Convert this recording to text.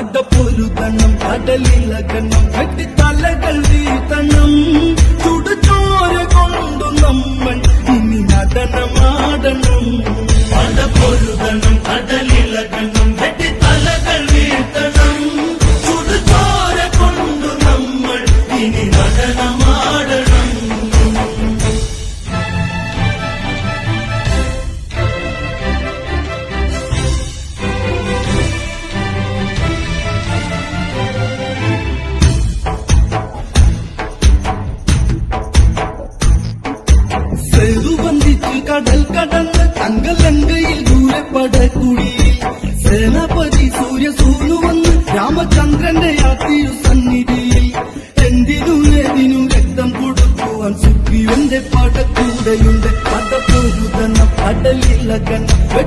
പടപ്പൊരുതണം കടലിളകണം വെട്ടിത്തലകൾ വീഴ്ത്തണം ചുടുചോര കൊണ്ടു നമ്മൾ ഇനി നടനമാടണം പടപ്പൊരുതണം കടലിളകണം വെട്ടിത്തലകൾ വീഴ്ത്തണം ചുടുചോര കൊണ്ടു നമ്മൾ ഇനി നടനമാടണം സെറുവന്തിച്ച് കടൽ കടന്ന് തങ്കലങ്കയിൽ ദൂരപ്പടക്കുടിയിൽ സേനാപതി സൂര്യസൂനു വന്ന് രാമചന്ദ്രന്റെ യാത്തിരു സന്നിധിയിൽ എന്തിനും ഏതിനും രക്തം കൊടുക്കുവാൻ സുഗ്രീവന്റെ പടക്കൂടെയുണ്ട് പടപ്പൊരുതണം കടലിളകണം